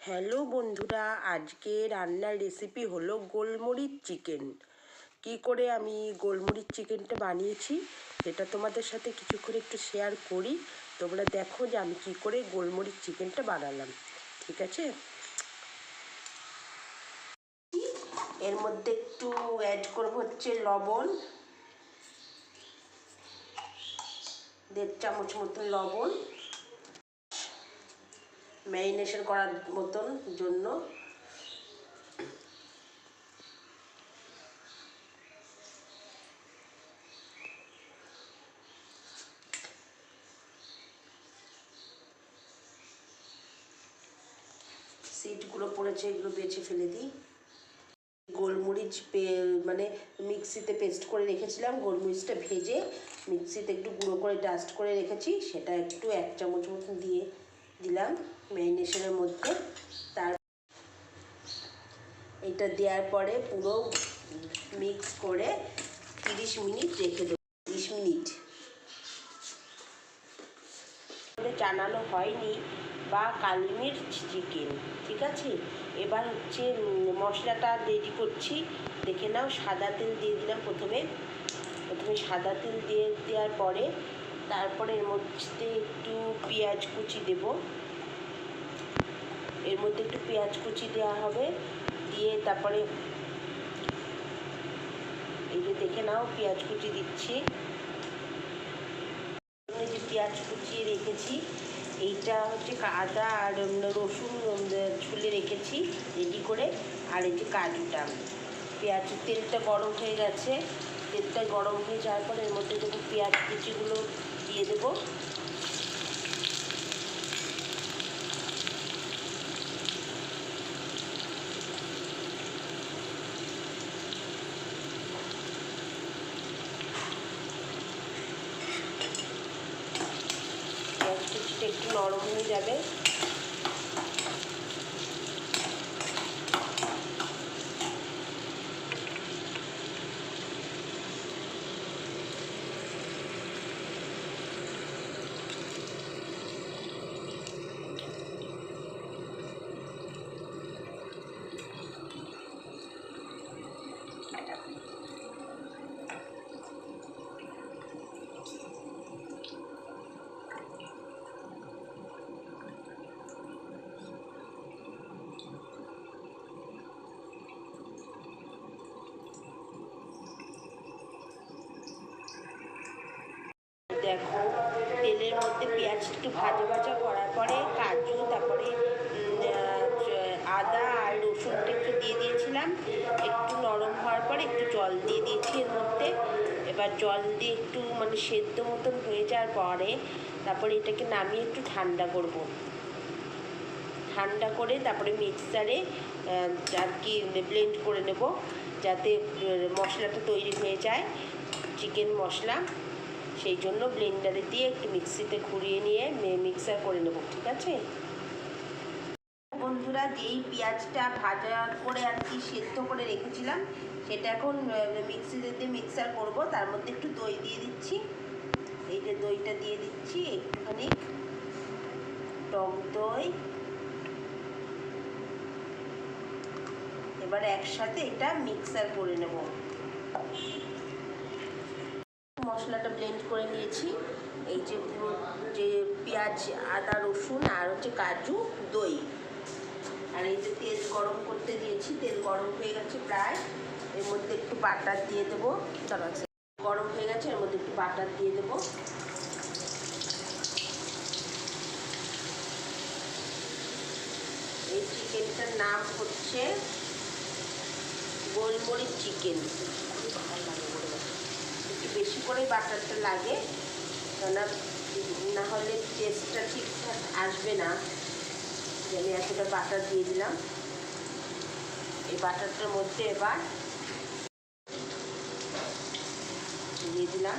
Hello বন্ধুরা, আজকে রান্নার রেসিপি হলো গোলমরিচ চিকেন। কি করে আমি গোলমরিচ চিকেনটা বানিয়েছি সেটা তোমাদের সাথে কিছুক্ষণ একটু শেয়ার করি। তোমরা দেখো যে আমি কি করে গোলমরিচ চিকেনটা বানালাম। ঠিক আছে, এর মধ্যে একটু অ্যাড করবো হচ্ছে লবণ, 1.5 চামচ মতো লবণ ম্যারিনেশন করার মতন জন্য। সিটগুলো পড়েছে, এগুলো বেছে ফেলে দিই। গোলমরিচ মানে মিক্সিতে পেস্ট করে রেখেছিলাম, গোলমরিচটা ভেজে মিক্সিতে একটু গুঁড়ো করে ডাস্ট করে রেখেছি, সেটা একটু 1 চামচ মতো দিয়ে দিলাম ম্যারিনেশনের মধ্যে। তার এটা দেওয়ার পরে পুরো মিক্স করে 30 মিনিট রেখে দেবো। 30 মিনিট জানানো হয়নি বা কালি মির্চ চিকেন। ঠিক আছে, এবার হচ্ছে মশলাটা রেডি করছি, দেখে নাও। সাদা তেল দিয়ে দিলাম প্রথমে সাদা তেল দেওয়ার পরে তারপরে এর মধ্যে একটু পেঁয়াজ কুচি দেব। এর মধ্যে একটু পেঁয়াজ কুচি দেওয়া হবে, দিয়ে তারপরে এই যে দেখে নাও পেঁয়াজ কুচি দিচ্ছি। এই যে পেঁয়াজ কুচিয়ে রেখেছি, এইটা হচ্ছে আদা আর রসুন ছুলে রেখেছি রেডি করে। আর এই যে কাজুটা, তেলটা গরম হয়ে গেছে। তেলটা গরম হয়ে যাওয়ার পর এর মধ্যে দেবো পেঁয়াজ কুচিগুলো দিয়ে দেবো। পেঁয়াজ কুচিটা একটু নরম হয়ে যাবে। দেখো, তেলের মধ্যে পেঁয়াজ একটু ভাজা ভাজা করার পরে কাজু, তারপরে আদা আর রসুনটা একটু দিয়ে দিয়েছিলাম। একটু নরম হওয়ার পরে একটু জল দিয়ে দিয়েছি এর মধ্যে। এবার জল দিয়ে একটু মানে সেদ্ধ মতন হয়ে যাওয়ার পরে তারপরে এটাকে নামিয়ে একটু ঠান্ডা করব। ঠান্ডা করে তারপরে মিক্সারে আর কি ব্লেন্ড করে নেব, যাতে মশলাটা তৈরি হয়ে যায়, চিকেন মশলা। সেই জন্য ব্লেন্ডারে দিয়ে একটু মিক্সিতে ঘুরিয়ে নিয়ে মিক্সার করে নেব। ঠিক আছে বন্ধুরা, যেই পেঁয়াজটা ভাজা করে আর কি সেদ্ধ করে রেখেছিলাম সেটা এখন মিক্সিতে দিয়ে মিক্সার করব। তার মধ্যে একটু দই দিয়ে দিচ্ছি। এই যে দইটা দিয়ে দিচ্ছি, একটুখানি টক দই। এবার একসাথে এটা মিক্সার করে নেব। মশলাটা ব্লেন্ড করে নিয়েছি। এই যে পুরো যে পেঁয়াজ, আদা, রসুন আর হচ্ছে কাজু, দই, আর এই যে তেল গরম করতে দিয়েছি, তেল গরম হয়ে গেছে প্রায়। এর মধ্যে একটু বাটার দিয়ে দেবো। গরম হয়ে গেছে, এর মধ্যে একটু বাটার দিয়ে দেবো। এই চিকেনটার নাম হচ্ছে গোলমরিচ চিকেন। খুবই ভালো লাগে বলে, একটু বেশি করে বাটারটা লাগে, কেননা না হলে টেস্টটা ঠিকঠাক আসবে না। আমি এতটা বাটার দিয়ে দিলাম। এই বাটারটার মধ্যে এবার দিয়ে দিলাম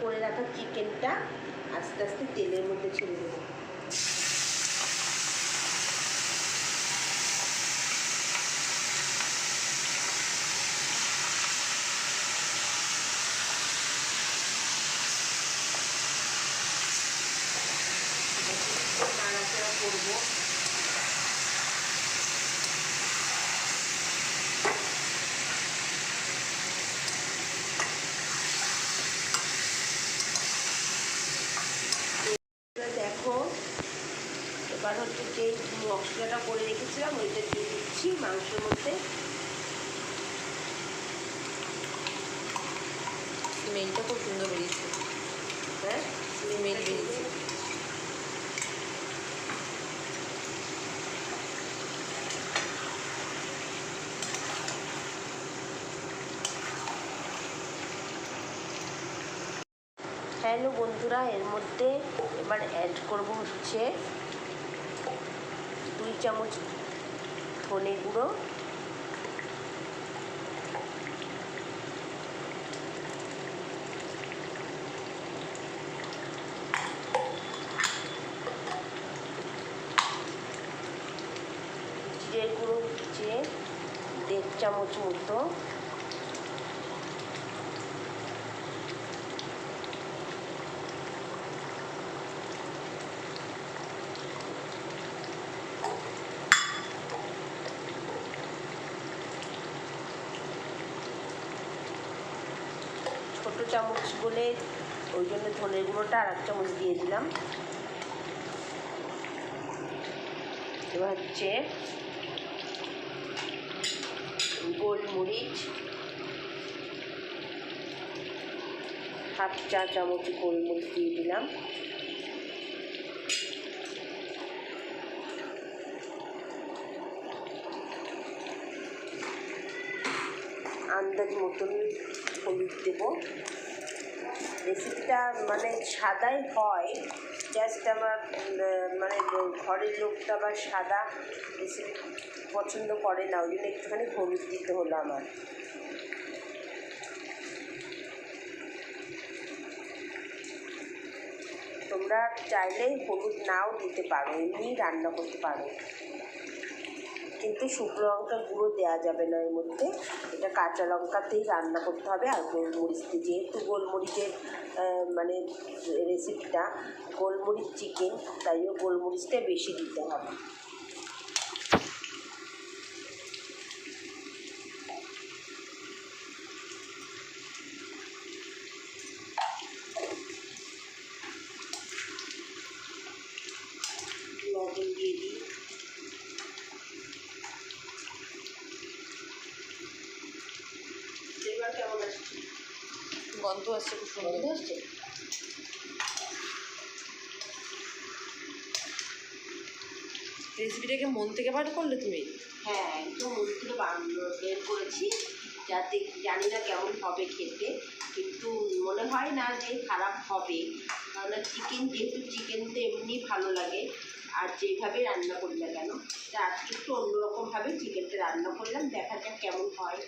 করে রাখা চিকেনটা, আস্তে আস্তে তেলের মধ্যে ছেড়ে দেবো। করবো। দেখো এবার হচ্ছে যে মশলাটা করে রেখেছিলাম ওইটা দিয়ে দিচ্ছি মাংসের মধ্যে। স্মেলটা খুব সুন্দর বেরিয়েছে। হ্যাঁ, স্মেল বেরিয়েছে। হ্যালো বন্ধুরা, এর মধ্যে এবার অ্যাড করব হচ্ছে 2 চামচ ধনে গুঁড়ো, জিরে গুঁড়ো হচ্ছে 1.5 চামচ মতো, ছোটো চামচ বলে ওই জন্য ধনের গুঁড়োটা 1 চামচ দিয়ে দিলাম। এবার হচ্ছে গোলমরিচ, 1/2 চা চামচ গোলমরিচ দিয়ে দিলাম। আন্দাজ মতন হলুদ দেবো। রেসিপিটা মানে সাদাই হয়, জাস্ট আমার মানে ঘরের লোকটা আবার সাদা রেসিপি পছন্দ করে না, ওই জন্য একটুখানি হলুদ দিতে হলো আমার। তোমরা চাইলে হলুদ নাও দিতে পারো, এমনি রান্না করতে পারো, কিন্তু শুকনো লঙ্কা গুঁড়ো দেওয়া যাবে না এর মধ্যে, এটা কাঁচা লঙ্কাতেই রান্না করতে হবে। আর গোলমরিচ দিয়ে, যেহেতু গোলমরিচের মানে রেসিপিটা গোলমরিচ চিকেন, তাইও গোলমরিচটা বেশি দিতে হবে। লবণ দিয়ে দিই। এবার কেমন আসছে? গন্ধ আসছে, খুব সুন্দর গন্ধ আসছে। রেসিপিটাকে মন থেকে বার করলে তুমি? হ্যাঁ, একদম মন থেকে বের করেছি, যাতে জানি না কেমন হবে খেতে, কিন্তু মনে হয় না যে খারাপ হবে, কারণ চিকেন, যেহেতু চিকেন তো এমনি ভালো লাগে আর যেভাবে রান্না করি না কেন, তা আজকে একটু অন্যরকমভাবে চিকেনটা রান্না করলাম, দেখা যাক কেমন হয়।